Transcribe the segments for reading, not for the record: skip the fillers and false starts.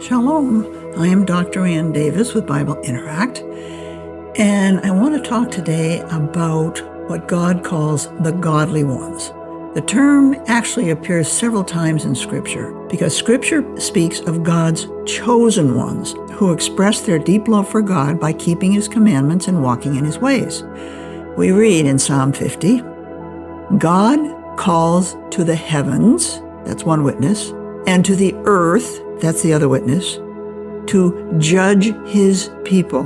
Shalom, I am Dr. Ann Davis with Bible Interact, and I want to talk today about what God calls the godly ones. The term actually appears several times in Scripture because Scripture speaks of God's chosen ones who express their deep love for God by keeping His commandments and walking in His ways. We read in Psalm 50, God calls to the heavens, that's one witness, and to the earth, that's the other witness, to judge His people.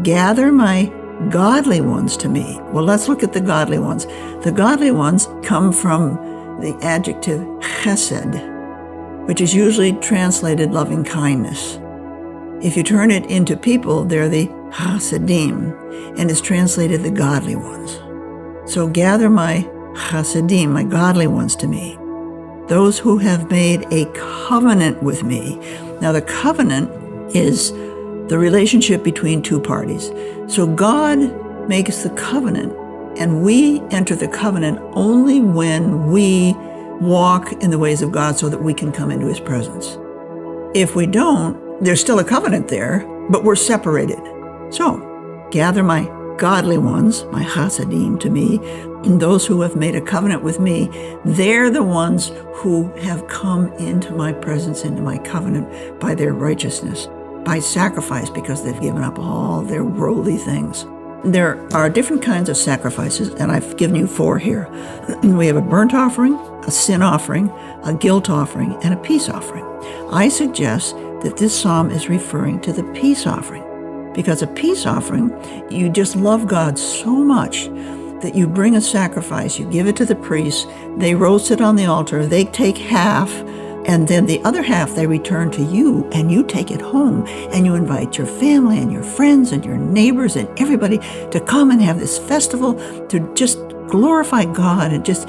Gather my godly ones to me. Well, let's look at the godly ones. The godly ones come from the adjective chesed, which is usually translated loving kindness. If you turn it into people, they're the chasedim, and it's translated the godly ones. So gather my chasedim, my godly ones to me, those who have made a covenant with me. Now, the covenant is the relationship between two parties. So God makes the covenant, and we enter the covenant only when we walk in the ways of God so that we can come into His presence. If we don't, there's still a covenant there, but we're separated. So, gather my godly ones, my chasadim, to me, and those who have made a covenant with me. They're the ones who have come into my presence, into my covenant by their righteousness, by sacrifice, because they've given up all their worldly things. There are different kinds of sacrifices, and I've given you 4 here. We have a burnt offering, a sin offering, a guilt offering, and a peace offering. I suggest that this psalm is referring to the peace offering, because a peace offering, you just love God so much that you bring a sacrifice, you give it to the priest, they roast it on the altar, they take half, and then the other half they return to you, and you take it home, and you invite your family and your friends and your neighbors and everybody to come and have this festival to just glorify God and just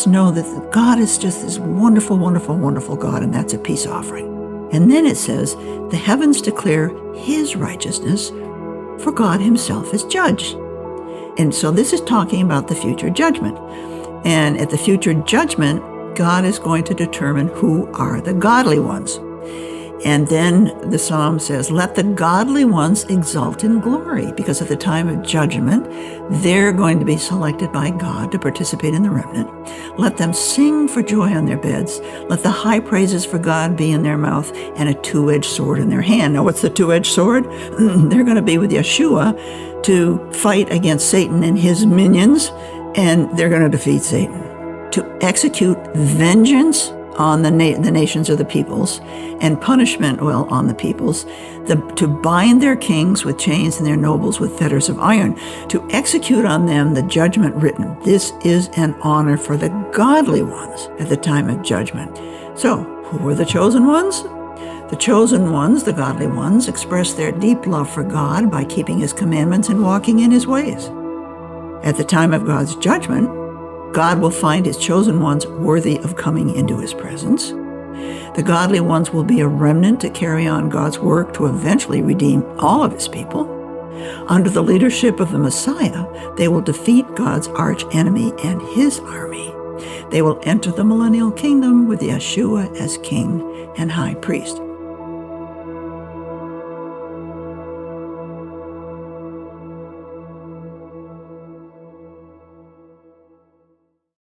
know that God is just this wonderful, wonderful, wonderful God, and that's a peace offering. And then it says, the heavens declare His righteousness, for God Himself is judge. And so this is talking about the future judgment. And at the future judgment, God is going to determine who are the godly ones. And then the psalm says, let the godly ones exult in glory, because at the time of judgment, they're going to be selected by God to participate in the remnant. Let them sing for joy on their beds. Let the high praises for God be in their mouth and a 2-edged sword in their hand. Now, what's the 2-edged sword? They're going to be with Yeshua to fight against Satan and his minions, and they're going to defeat Satan. To execute vengeance on the nations of the peoples, and punishment, on the peoples, to bind their kings with chains and their nobles with fetters of iron, to execute on them the judgment written. This is an honor for the godly ones at the time of judgment. So, who are the chosen ones? The chosen ones, the godly ones, express their deep love for God by keeping His commandments and walking in His ways. At the time of God's judgment, God will find His chosen ones worthy of coming into His presence. The godly ones will be a remnant to carry on God's work to eventually redeem all of His people. Under the leadership of the Messiah, they will defeat God's arch enemy and His army. They will enter the millennial kingdom with Yeshua as King and High Priest.